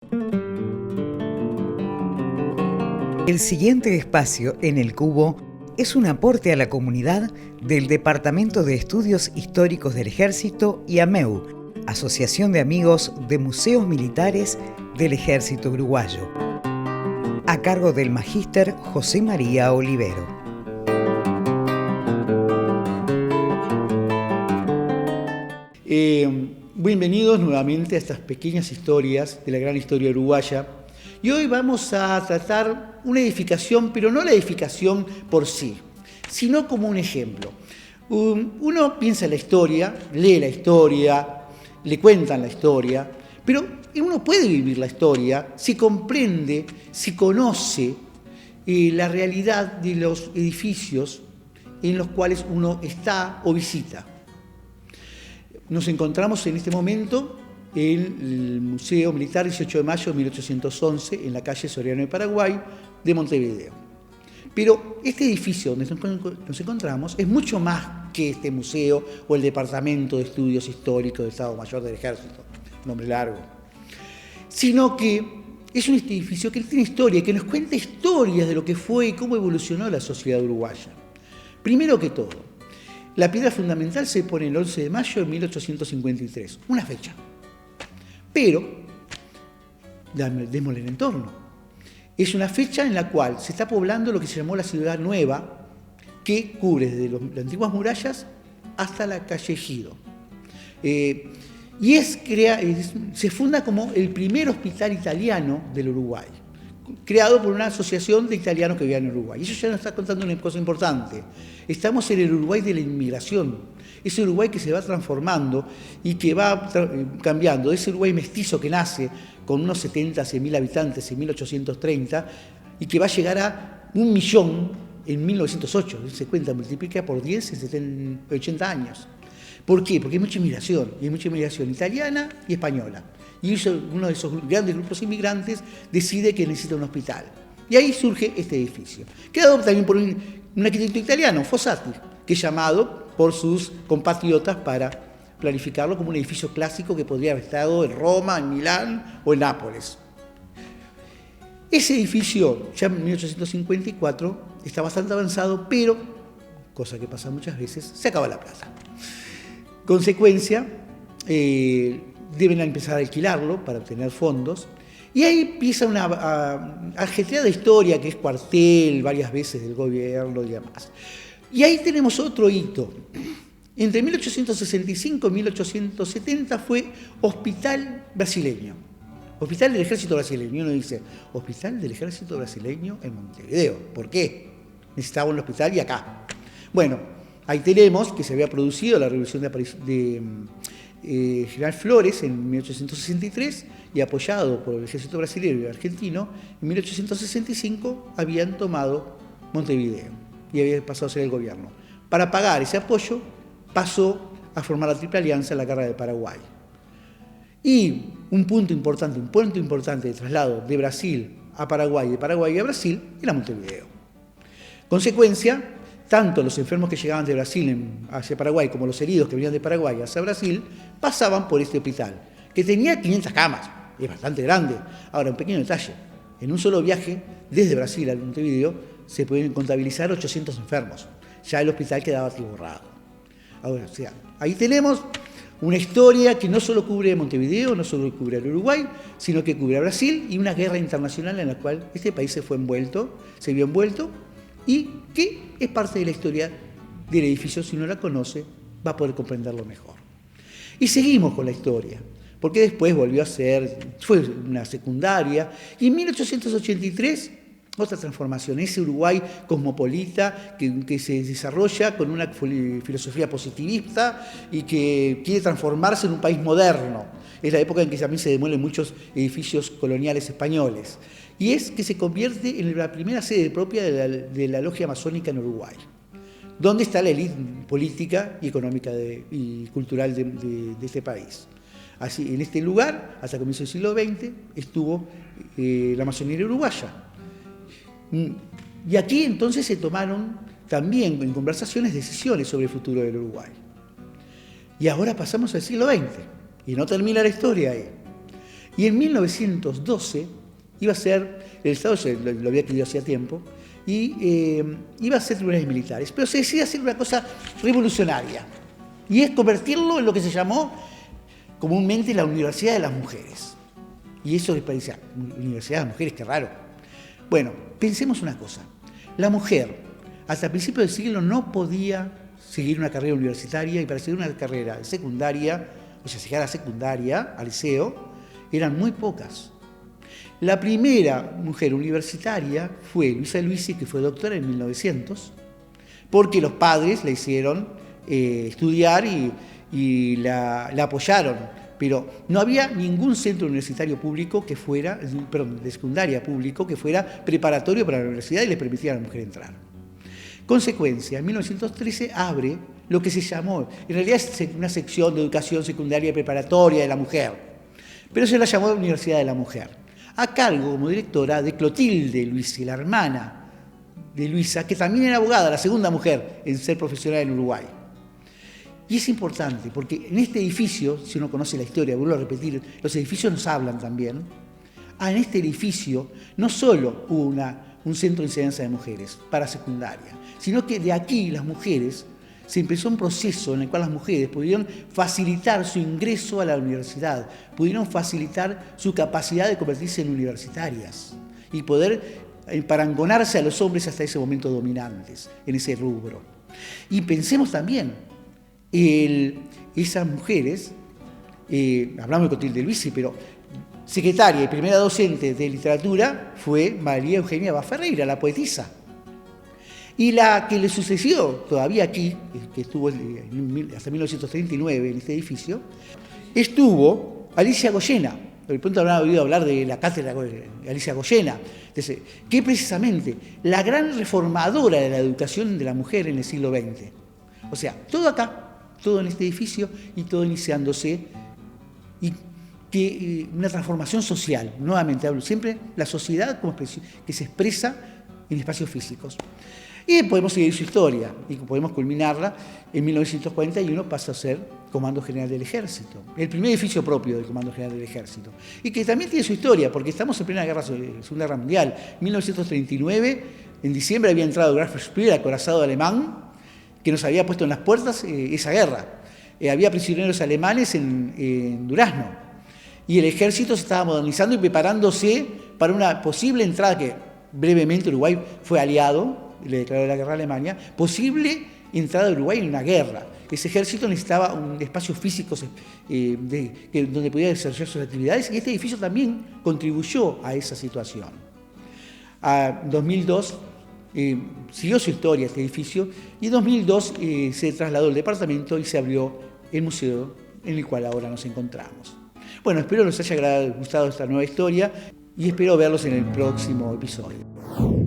El siguiente espacio en el Cubo es un aporte a la comunidad del Departamento de Estudios Históricos del Ejército y AMEU, Asociación de Amigos de Museos Militares del Ejército Uruguayo, a cargo del magíster José María Olivero. Bienvenidos nuevamente a estas pequeñas historias de la gran historia uruguaya. Y hoy vamos a tratar una edificación, pero no la edificación por sí, sino como un ejemplo. Uno piensa en la historia, lee la historia, le cuentan la historia, pero uno puede vivir la historia si comprende, si conoce la realidad de los edificios en los cuales uno está o visita. Nos encontramos en este momento en el Museo Militar 18 de mayo de 1811, en la calle Soriano de Paraguay, de Montevideo. Pero este edificio donde nos encontramos es mucho más que este museo o el Departamento de Estudios Históricos del Estado Mayor del Ejército, nombre largo, sino que es un edificio que tiene historia, que nos cuenta historias de lo que fue y cómo evolucionó la sociedad uruguaya. Primero que todo, la piedra fundamental se pone el 11 de mayo de 1853, una fecha. Pero, démosle el entorno. Es una fecha en la cual se está poblando lo que se llamó la Ciudad Nueva, que cubre desde las antiguas murallas hasta la calle Ejido. Y se funda como el primer hospital italiano del Uruguay, creado por una asociación de italianos que vivían en Uruguay. Y eso ya nos está contando una cosa importante. Estamos en el Uruguay de la inmigración. Ese Uruguay que se va transformando y que va cambiando. Ese Uruguay mestizo que nace con unos 70, 100.000 habitantes en 1830 y que va a llegar a 1 millón en 1908. Se cuenta, multiplica por 10 en 80 años. ¿Por qué? Porque hay mucha inmigración. Y hay mucha inmigración italiana y española. Y uno de esos grandes grupos inmigrantes decide que necesita un hospital. Y ahí surge este edificio, creado también por un arquitecto italiano, Fossati, que es llamado por sus compatriotas para planificarlo como un edificio clásico que podría haber estado en Roma, en Milán o en Nápoles. Ese edificio, ya en 1854, está bastante avanzado, pero, cosa que pasa muchas veces, se acaba la plata. Consecuencia, deben empezar a alquilarlo para obtener fondos, y ahí empieza una ajetreada historia que es cuartel varias veces del gobierno y demás. Y ahí tenemos otro hito. Entre 1865 y 1870 fue Hospital Brasileño. Hospital del Ejército Brasileño. Uno dice, Hospital del Ejército Brasileño en Montevideo. ¿Por qué? Necesitaba un hospital y acá. Bueno, ahí tenemos que se había producido la revolución de General Flores en 1863 y apoyado por el ejército brasileño y argentino, en 1865 habían tomado Montevideo y había pasado a ser el gobierno. Para pagar ese apoyo pasó a formar la Triple Alianza en la Guerra de Paraguay. Y un punto importante de traslado de Brasil a Paraguay, de Paraguay a Brasil, era Montevideo. Consecuencia, tanto los enfermos que llegaban de Brasil hacia Paraguay como los heridos que venían de Paraguay hacia Brasil pasaban por este hospital, que tenía 500 camas, es bastante grande. Ahora, un pequeño detalle, en un solo viaje desde Brasil a Montevideo se pueden contabilizar 800 enfermos. Ya el hospital quedaba atiborrado. Ahora, o sea, ahí tenemos una historia que no solo cubre Montevideo, no solo cubre el Uruguay, sino que cubre a Brasil y una guerra internacional en la cual este país se vio envuelto y que es parte de la historia del edificio. Si no la conoce, va a poder comprenderlo mejor. Y seguimos con la historia, porque después fue una secundaria, y en 1883, otra transformación, ese Uruguay cosmopolita que se desarrolla con una filosofía positivista y que quiere transformarse en un país moderno. Es la época en que también se demuelen muchos edificios coloniales españoles. Y es que se convierte en la primera sede propia de la logia masónica en Uruguay, donde está la élite política y económica y cultural de este país. Así, en este lugar, hasta comienzos del siglo XX, estuvo la masonería uruguaya. Y aquí entonces se tomaron también en conversaciones decisiones sobre el futuro del Y ahora pasamos al siglo XX, y no termina la historia ahí. Y en 1912 iba a ser, el Estado lo había querido hacía tiempo, y iba a ser tribunales militares, pero se decide hacer una cosa revolucionaria, y es convertirlo en lo que se llamó comúnmente la Universidad de las Mujeres. Y eso les parecía, Universidad de las Mujeres, qué raro. Bueno, pensemos una cosa, la mujer hasta principios del siglo no podía seguir una carrera universitaria, y para seguir una carrera secundaria, o sea, llegar a secundaria, al liceo, eran muy pocas. La primera mujer universitaria fue Luisa Luisi, que fue doctora en 1900, porque los padres la hicieron estudiar y la apoyaron, pero no había ningún centro universitario público que fuera, perdón, de secundaria público, que fuera preparatorio para la universidad y les permitiera a la mujer entrar. Consecuencia, en 1913 abre lo que se llamó, en realidad es una sección de educación secundaria y preparatoria de la mujer, pero se la llamó Universidad de la Mujer, a cargo como directora de Clotilde Luisi, la hermana de Luisa, que también era abogada, la segunda mujer en ser profesional en Uruguay. Y es importante, porque en este edificio, si uno conoce la historia, vuelvo a repetir, los edificios nos hablan también. En este edificio no solo hubo un centro de enseñanza de mujeres para secundaria, sino que de aquí las mujeres, se empezó un proceso en el cual las mujeres pudieron facilitar su ingreso a la universidad, pudieron facilitar su capacidad de convertirse en universitarias y poder parangonarse a los hombres hasta ese momento dominantes en ese rubro. Y pensemos también, esas mujeres, hablamos de Clotilde Luisi, pero secretaria y primera docente de literatura fue María Eugenia Bá Ferreira, la poetisa. Y la que le sucedió todavía aquí, que estuvo hasta 1939 en este edificio, estuvo Alicia Goyena. De pronto habrán oído hablar de la cátedra de Alicia Goyena, que es precisamente la gran reformadora de la educación de la mujer en el siglo XX. O sea, todo acá, todo en este edificio y todo iniciándose, y que una transformación social, nuevamente hablo siempre, la sociedad como que se expresa en espacios físicos. Y podemos seguir su historia y podemos culminarla. En 1941 pasa a ser Comando General del Ejército, el primer edificio propio del Comando General del Ejército, y que también tiene su historia, porque estamos en plena Segunda Guerra Mundial. En 1939, en diciembre, había entrado Graf Spee, acorazado alemán, que nos había puesto en las puertas esa guerra. Había prisioneros alemanes en Durazno, y el ejército se estaba modernizando y preparándose para una posible entrada que brevemente Uruguay fue aliado, le declaró la guerra a Alemania, posible entrada de Uruguay en una guerra. Ese ejército necesitaba un espacio físico donde pudiera desarrollar sus actividades, y este edificio también contribuyó a esa situación. En 2002 siguió su historia este edificio, y en 2002 se trasladó el departamento y se abrió el museo en el cual ahora nos encontramos. Bueno, espero les haya gustado esta nueva historia y espero verlos en el próximo episodio.